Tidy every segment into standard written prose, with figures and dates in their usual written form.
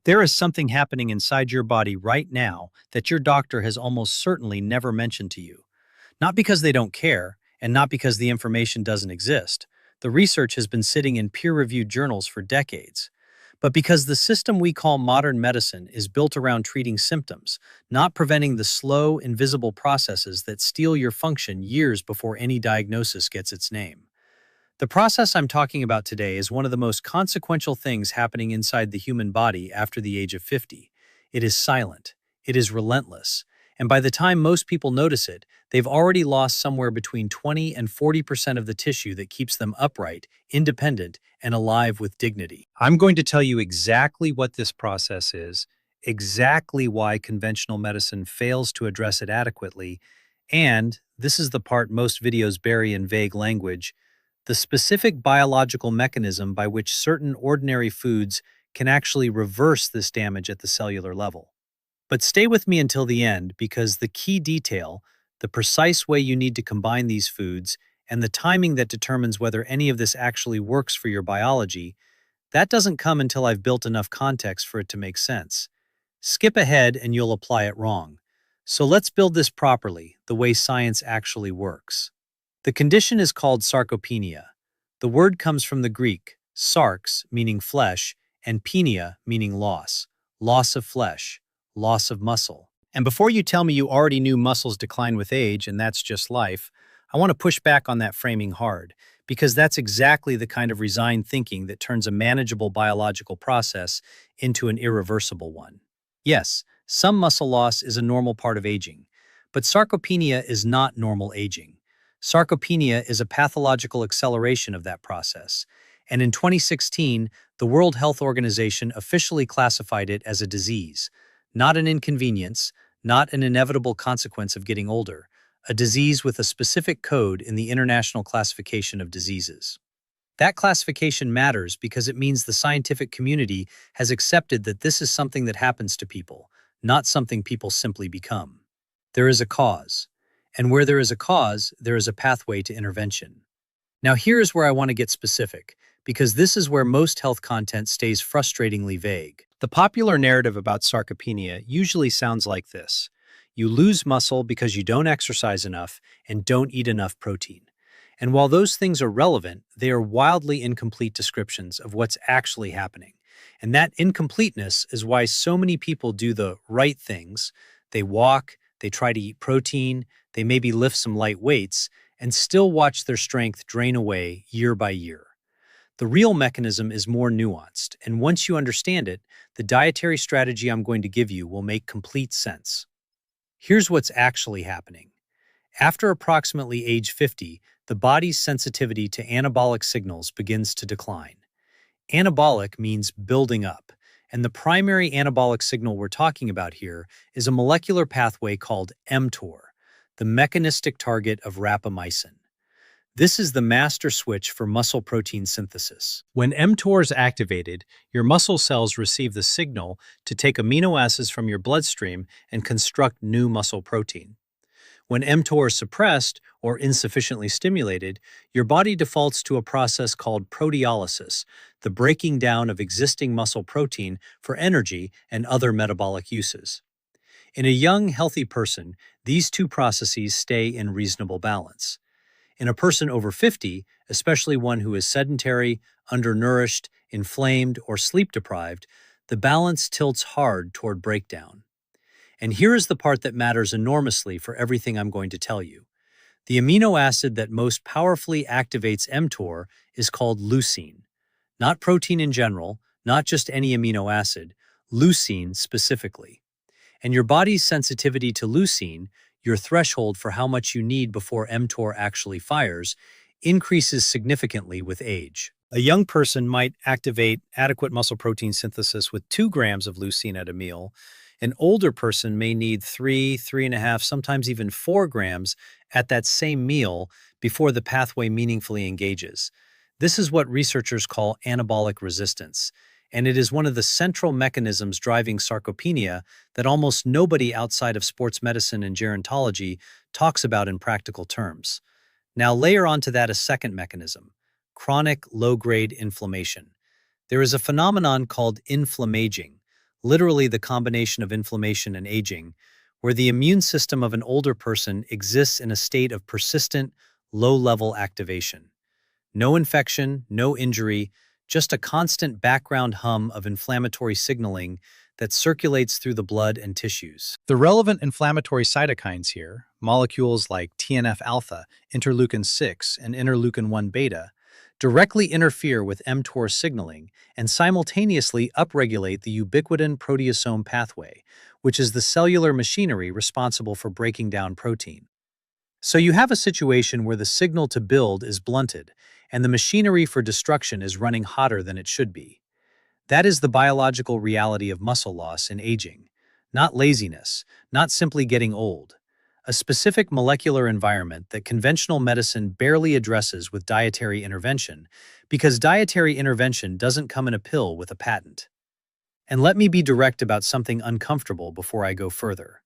There is something happening inside your body right now that your doctor has almost certainly never mentioned to you. Not because they don't care, and not because the information doesn't exist. The research has been sitting in peer-reviewed journals for decades. But because the system we call modern medicine is built around treating symptoms, not preventing the slow, invisible processes that steal your function years before any diagnosis gets its name. The process I'm talking about today is one of the most consequential things happening inside the human body after the age of 50. It is silent, it is relentless, and by the time most people notice it, they've already lost somewhere between 20 and 40% of the tissue that keeps them upright, independent, and alive with dignity. I'm going to tell you exactly what this process is, exactly why conventional medicine fails to address it adequately, and this is the part most videos bury in vague language, the specific biological mechanism by which certain ordinary foods can actually reverse this damage at the cellular level. But stay with me until the end because the key detail, the precise way you need to combine these foods, and the timing that determines whether any of this actually works for your biology, that doesn't come until I've built enough context for it to make sense. Skip ahead and you'll apply it wrong. So let's build this properly, the way science actually works. The condition is called sarcopenia. The word comes from the Greek, sarx, meaning flesh, and penia, meaning loss. Loss of flesh, loss of muscle. And before you tell me you already knew muscles decline with age and that's just life, I want to push back on that framing hard, because that's exactly the kind of resigned thinking that turns a manageable biological process into an irreversible one. Yes, some muscle loss is a normal part of aging, but sarcopenia is not normal aging. Sarcopenia is a pathological acceleration of that process, and in 2016, the World Health Organization officially classified it as a disease, not an inconvenience, not an inevitable consequence of getting older, a disease with a specific code in the International Classification of Diseases. That classification matters because it means the scientific community has accepted that this is something that happens to people, not something people simply become. There is a cause. And where there is a cause, there is a pathway to intervention. Now here is where I want to get specific, because this is where most health content stays frustratingly vague. The popular narrative about sarcopenia usually sounds like this. You lose muscle because you don't exercise enough and don't eat enough protein. And while those things are relevant, they are wildly incomplete descriptions of what's actually happening. And that incompleteness is why so many people do the right things. They walk, they try to eat protein, they maybe lift some light weights, and still watch their strength drain away year by year. The real mechanism is more nuanced, and once you understand it, the dietary strategy I'm going to give you will make complete sense. Here's what's actually happening. After approximately age 50, the body's sensitivity to anabolic signals begins to decline. Anabolic means building up, and the primary anabolic signal we're talking about here is a molecular pathway called mTOR, the mechanistic target of rapamycin. This is the master switch for muscle protein synthesis. When mTOR is activated, your muscle cells receive the signal to take amino acids from your bloodstream and construct new muscle protein. When mTOR is suppressed or insufficiently stimulated, your body defaults to a process called proteolysis, the breaking down of existing muscle protein for energy and other metabolic uses. In a young, healthy person, these two processes stay in reasonable balance. In a person over 50, especially one who is sedentary, undernourished, inflamed, or sleep-deprived, the balance tilts hard toward breakdown. And here is the part that matters enormously for everything I'm going to tell you. The amino acid that most powerfully activates mTOR is called leucine. Not protein in general, not just any amino acid, leucine specifically. And your body's sensitivity to leucine, your threshold for how much you need before mTOR actually fires, increases significantly with age. A young person might activate adequate muscle protein synthesis with 2 grams of leucine at a meal. An older person may need 3, 3.5, sometimes even 4 grams at that same meal before the pathway meaningfully engages. This is what researchers call anabolic resistance, and it is one of the central mechanisms driving sarcopenia that almost nobody outside of sports medicine and gerontology talks about in practical terms. Now layer onto that a second mechanism, chronic low-grade inflammation. There is a phenomenon called inflammaging, literally the combination of inflammation and aging, where the immune system of an older person exists in a state of persistent, low-level activation. No infection, no injury, just a constant background hum of inflammatory signaling that circulates through the blood and tissues. The relevant inflammatory cytokines here, molecules like TNF-alpha, interleukin-6, and interleukin-1 beta, directly interfere with mTOR signaling and simultaneously upregulate the ubiquitin proteasome pathway, which is the cellular machinery responsible for breaking down protein. So you have a situation where the signal to build is blunted, and the machinery for destruction is running hotter than it should be. That is the biological reality of muscle loss and aging. Not laziness, not simply getting old. A specific molecular environment that conventional medicine barely addresses with dietary intervention, because dietary intervention doesn't come in a pill with a patent. And let me be direct about something uncomfortable before I go further.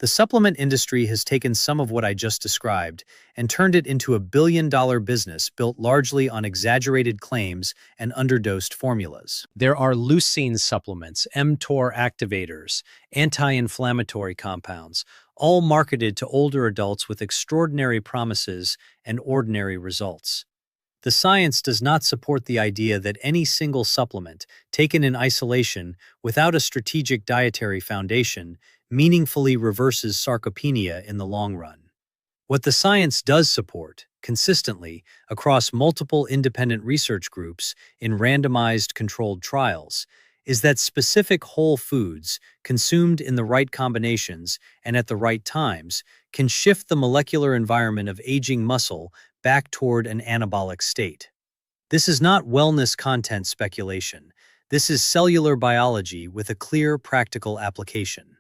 The supplement industry has taken some of what I just described and turned it into a billion-dollar business built largely on exaggerated claims and underdosed formulas. There are leucine supplements, mTOR activators, anti-inflammatory compounds, all marketed to older adults with extraordinary promises and ordinary results. The science does not support the idea that any single supplement, taken in isolation without a strategic dietary foundation, meaningfully reverses sarcopenia in the long run. What the science does support, consistently, across multiple independent research groups in randomized controlled trials, is that specific whole foods, consumed in the right combinations and at the right times, can shift the molecular environment of aging muscle back toward an anabolic state. This is not wellness content speculation. This is cellular biology with a clear, practical application.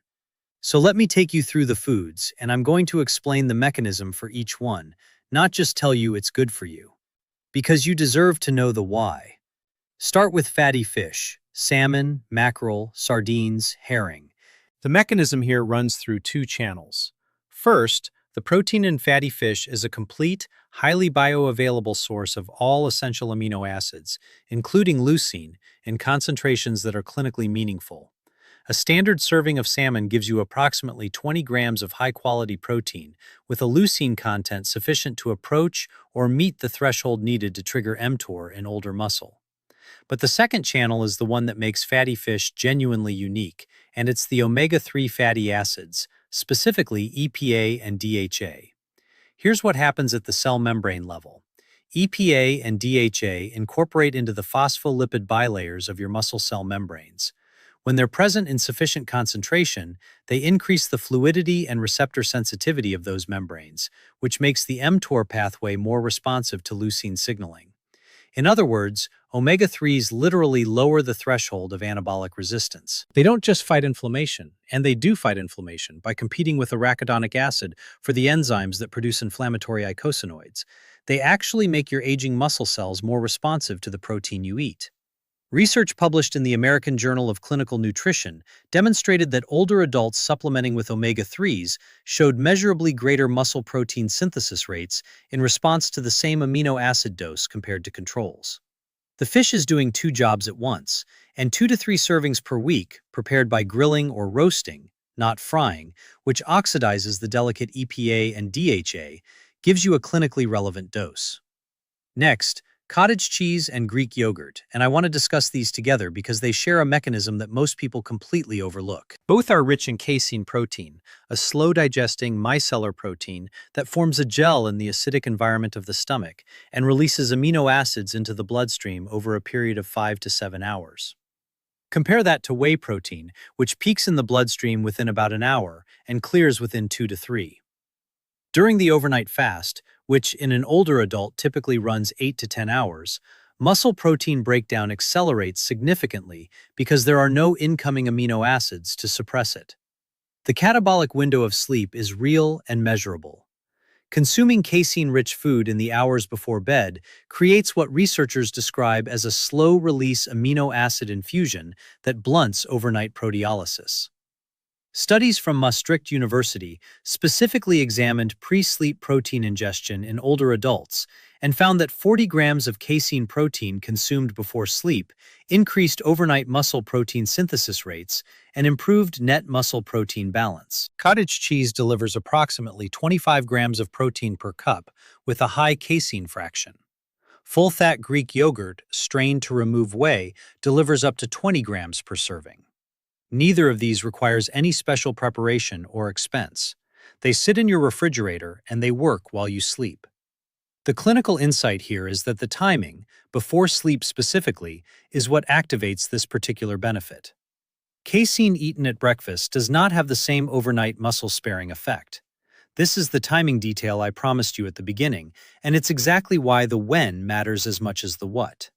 So let me take you through the foods, and I'm going to explain the mechanism for each one, not just tell you it's good for you. Because you deserve to know the why. Start with fatty fish: salmon, mackerel, sardines, herring. The mechanism here runs through two channels. First, the protein in fatty fish is a complete, highly bioavailable source of all essential amino acids, including leucine, in concentrations that are clinically meaningful. A standard serving of salmon gives you approximately 20 grams of high-quality protein, with a leucine content sufficient to approach or meet the threshold needed to trigger mTOR in older muscle. But the second channel is the one that makes fatty fish genuinely unique, and it's the omega-3 fatty acids, specifically EPA and DHA. Here's what happens at the cell membrane level. EPA and DHA incorporate into the phospholipid bilayers of your muscle cell membranes. When they're present in sufficient concentration, they increase the fluidity and receptor sensitivity of those membranes, which makes the mTOR pathway more responsive to leucine signaling. In other words, omega-3s literally lower the threshold of anabolic resistance. They don't just fight inflammation, and they do fight inflammation by competing with arachidonic acid for the enzymes that produce inflammatory eicosanoids. They actually make your aging muscle cells more responsive to the protein you eat. Research published in the American Journal of Clinical Nutrition demonstrated that older adults supplementing with omega-3s showed measurably greater muscle protein synthesis rates in response to the same amino acid dose compared to controls. The fish is doing two jobs at once, and 2 to 3 servings per week, prepared by grilling or roasting, not frying, which oxidizes the delicate EPA and DHA, gives you a clinically relevant dose. Next, cottage cheese and Greek yogurt, and I want to discuss these together because they share a mechanism that most people completely overlook. Both are rich in casein protein, a slow-digesting micellar protein that forms a gel in the acidic environment of the stomach and releases amino acids into the bloodstream over a period of 5 to 7 hours. Compare that to whey protein, which peaks in the bloodstream within about an hour and clears within 2 to 3. During the overnight fast, which in an older adult typically runs 8 to 10 hours, muscle protein breakdown accelerates significantly because there are no incoming amino acids to suppress it. The catabolic window of sleep is real and measurable. Consuming casein-rich food in the hours before bed creates what researchers describe as a slow-release amino acid infusion that blunts overnight proteolysis. Studies from Maastricht University specifically examined pre-sleep protein ingestion in older adults and found that 40 grams of casein protein consumed before sleep increased overnight muscle protein synthesis rates and improved net muscle protein balance. Cottage cheese delivers approximately 25 grams of protein per cup with a high casein fraction. Full-fat Greek yogurt, strained to remove whey, delivers up to 20 grams per serving. Neither of these requires any special preparation or expense. They sit in your refrigerator and they work while you sleep. The clinical insight here is that the timing, before sleep specifically, is what activates this particular benefit. Casein eaten at breakfast does not have the same overnight muscle-sparing effect. This is the timing detail I promised you at the beginning, and it's exactly why the when matters as much as the what.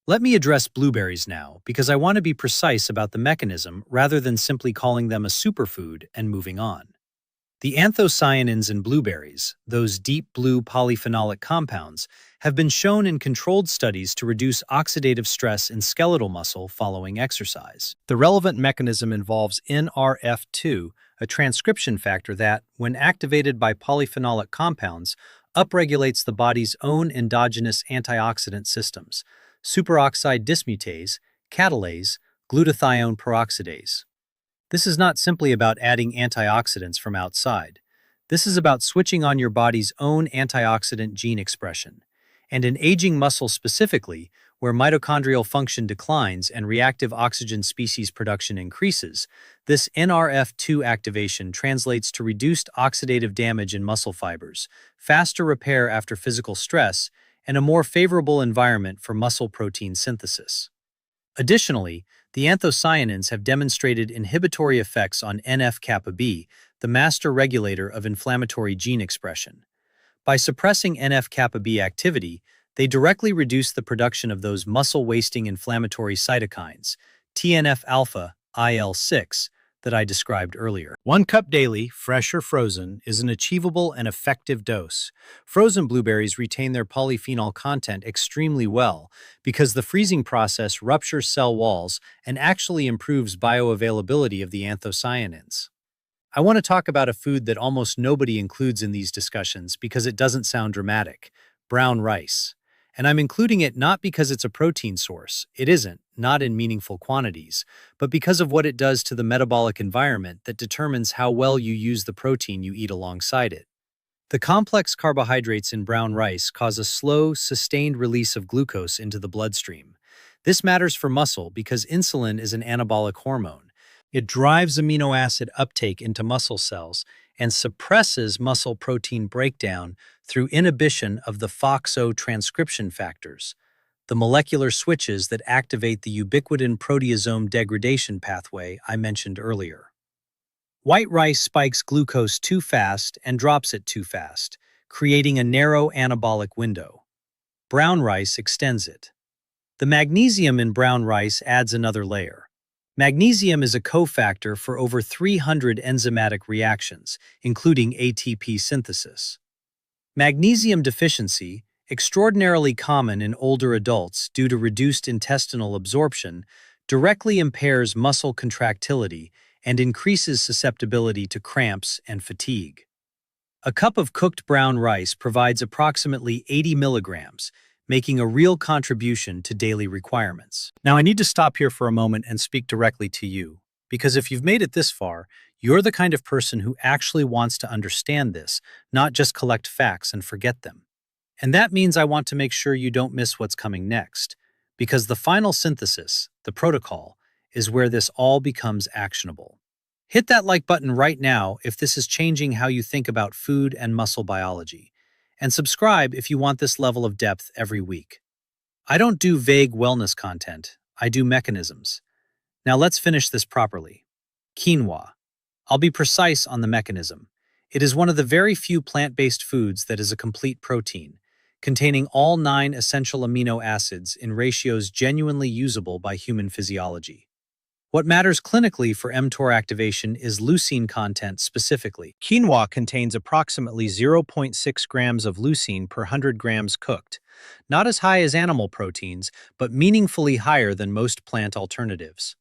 Let me address blueberries now, because I want to be precise about the mechanism rather than simply calling them a superfood and moving on. The anthocyanins in blueberries, those deep blue polyphenolic compounds, have been shown in controlled studies to reduce oxidative stress in skeletal muscle following exercise. The relevant mechanism involves NRF2, a transcription factor that, when activated by polyphenolic compounds, upregulates the body's own endogenous antioxidant systems, superoxide dismutase, catalase, glutathione peroxidase. This is not simply about adding antioxidants from outside. This is about switching on your body's own antioxidant gene expression. And in aging muscle specifically, where mitochondrial function declines and reactive oxygen species production increases, this NRF2 activation translates to reduced oxidative damage in muscle fibers, faster repair after physical stress, and a more favorable environment for muscle protein synthesis. Additionally, the anthocyanins have demonstrated inhibitory effects on NF-kappa B, the master regulator of inflammatory gene expression. By suppressing NF-kappa B activity, they directly reduce the production of those muscle-wasting inflammatory cytokines, TNF-alpha, IL-6, that I described earlier. 1 cup daily, fresh or frozen, is an achievable and effective dose. Frozen blueberries retain their polyphenol content extremely well because the freezing process ruptures cell walls and actually improves bioavailability of the anthocyanins. I want to talk about a food that almost nobody includes in these discussions because it doesn't sound dramatic: brown rice. And I'm including it not because it's a protein source, it isn't, not in meaningful quantities, but because of what it does to the metabolic environment that determines how well you use the protein you eat alongside it. The complex carbohydrates in brown rice cause a slow, sustained release of glucose into the bloodstream. This matters for muscle because insulin is an anabolic hormone. It drives amino acid uptake into muscle cells and suppresses muscle protein breakdown through inhibition of the FOXO transcription factors, the molecular switches that activate the ubiquitin proteasome degradation pathway I mentioned earlier. White rice spikes glucose too fast and drops it too fast, creating a narrow anabolic window. Brown rice extends it. The magnesium in brown rice adds another layer. Magnesium is a cofactor for over 300 enzymatic reactions, including ATP synthesis. Magnesium deficiency, extraordinarily common in older adults due to reduced intestinal absorption, directly impairs muscle contractility and increases susceptibility to cramps and fatigue. A cup of cooked brown rice provides approximately 80 milligrams, making a real contribution to daily requirements. Now, I need to stop here for a moment and speak directly to you, because if you've made it this far, you're the kind of person who actually wants to understand this, not just collect facts and forget them. And that means I want to make sure you don't miss what's coming next, because the final synthesis, the protocol, is where this all becomes actionable. Hit that like button right now if this is changing how you think about food and muscle biology. And subscribe if you want this level of depth every week. I don't do vague wellness content, I do mechanisms. Now let's finish this properly. Quinoa. I'll be precise on the mechanism. It is one of the very few plant-based foods that is a complete protein, containing all 9 essential amino acids in ratios genuinely usable by human physiology. What matters clinically for mTOR activation is leucine content specifically. Quinoa contains approximately 0.6 grams of leucine per 100 grams cooked, not as high as animal proteins, but meaningfully higher than most plant alternatives.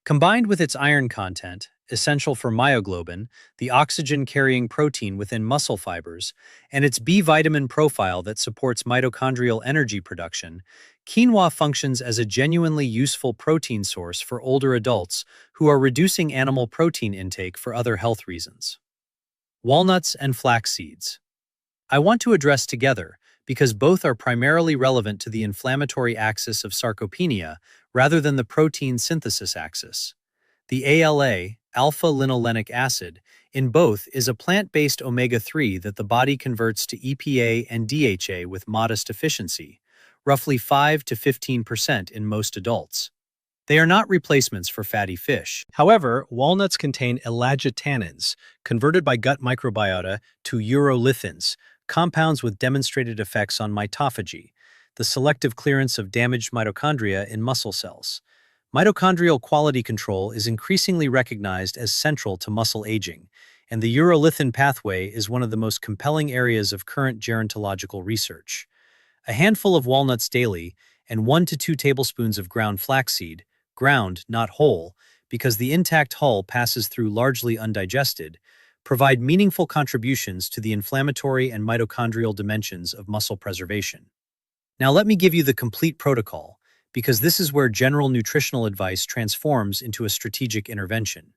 Combined with its iron content, essential for myoglobin, the oxygen-carrying protein within muscle fibers, and its B vitamin profile that supports mitochondrial energy production, quinoa functions as a genuinely useful protein source for older adults who are reducing animal protein intake for other health reasons. Walnuts and flax seeds. I want to address together because both are primarily relevant to the inflammatory axis of sarcopenia rather than the protein synthesis axis. The ALA, alpha-linolenic acid, in both is a plant-based omega-3 that the body converts to EPA and DHA with modest efficiency, roughly 5 to 15% in most adults. They are not replacements for fatty fish. However, walnuts contain elagitannins, converted by gut microbiota to urolithins, compounds with demonstrated effects on mitophagy, the selective clearance of damaged mitochondria in muscle cells. Mitochondrial quality control is increasingly recognized as central to muscle aging, and the urolithin pathway is one of the most compelling areas of current gerontological research. A handful of walnuts daily and 1 to 2 tablespoons of ground flaxseed, ground, not whole, because the intact hull passes through largely undigested, provide meaningful contributions to the inflammatory and mitochondrial dimensions of muscle preservation. Now let me give you the complete protocol, because this is where general nutritional advice transforms into a strategic intervention.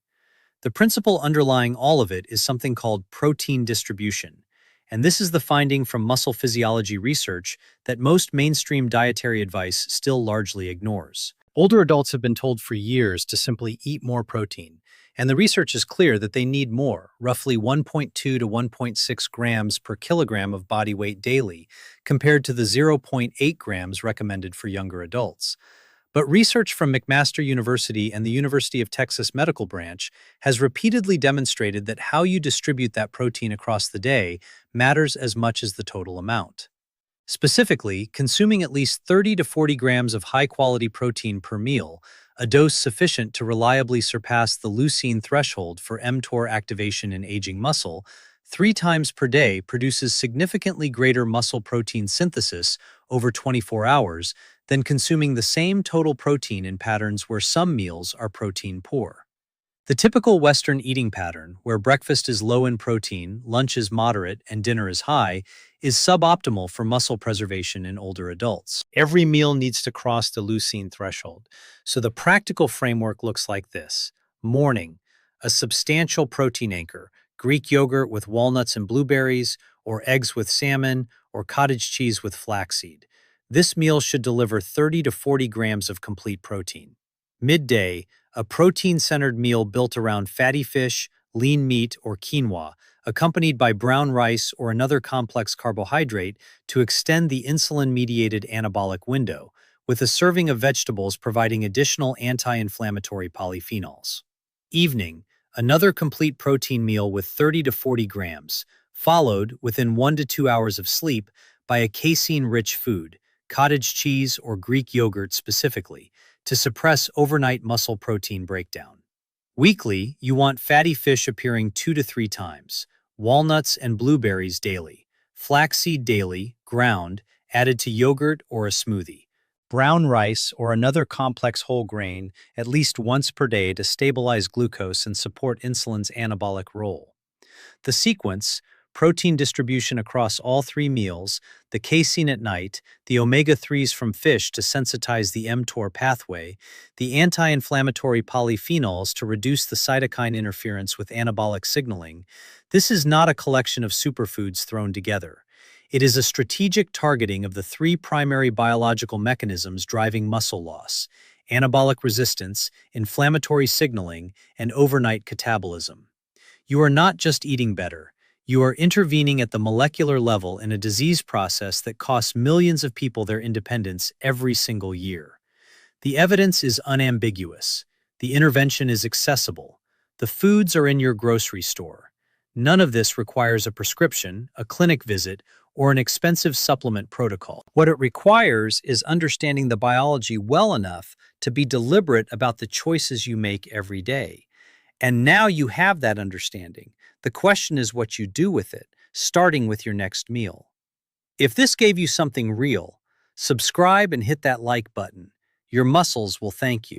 The principle underlying all of it is something called protein distribution, and this is the finding from muscle physiology research that most mainstream dietary advice still largely ignores. Older adults have been told for years to simply eat more protein, and the research is clear that they need more, roughly 1.2 to 1.6 grams per kilogram of body weight daily, compared to the 0.8 grams recommended for younger adults. But research from McMaster University and the University of Texas Medical Branch has repeatedly demonstrated that how you distribute that protein across the day matters as much as the total amount. Specifically, consuming at least 30 to 40 grams of high-quality protein per meal, a dose sufficient to reliably surpass the leucine threshold for mTOR activation in aging muscle, 3 times per day produces significantly greater muscle protein synthesis over 24 hours than consuming the same total protein in patterns where some meals are protein poor. The typical Western eating pattern, where breakfast is low in protein, lunch is moderate, and dinner is high, is suboptimal for muscle preservation in older adults. Every meal needs to cross the leucine threshold, so the practical framework looks like this. Morning, a substantial protein anchor, Greek yogurt with walnuts and blueberries, or eggs with salmon, or cottage cheese with flaxseed. This meal should deliver 30 to 40 grams of complete protein. Midday, a protein-centered meal built around fatty fish, lean meat, or quinoa, accompanied by brown rice or another complex carbohydrate to extend the insulin-mediated anabolic window, with a serving of vegetables providing additional anti-inflammatory polyphenols. Evening, another complete protein meal with 30 to 40 grams, followed, within 1 to 2 hours of sleep, by a casein-rich food, cottage cheese or Greek yogurt specifically, to suppress overnight muscle protein breakdown. Weekly, you want fatty fish appearing 2 to 3 times, walnuts and blueberries daily, flaxseed daily, ground, added to yogurt or a smoothie, brown rice or another complex whole grain at least once per day to stabilize glucose and support insulin's anabolic role. The sequence: protein distribution across all 3 meals, the casein at night, the omega-3s from fish to sensitize the mTOR pathway, the anti-inflammatory polyphenols to reduce the cytokine interference with anabolic signaling. This is not a collection of superfoods thrown together. It is a strategic targeting of the 3 primary biological mechanisms driving muscle loss: anabolic resistance, inflammatory signaling, and overnight catabolism. You are not just eating better. You are intervening at the molecular level in a disease process that costs millions of people their independence every single year. The evidence is unambiguous. The intervention is accessible. The foods are in your grocery store. None of this requires a prescription, a clinic visit, or an expensive supplement protocol. What it requires is understanding the biology well enough to be deliberate about the choices you make every day. And now you have that understanding. The question is what you do with it, starting with your next meal. If this gave you something real, subscribe and hit that like button. Your muscles will thank you.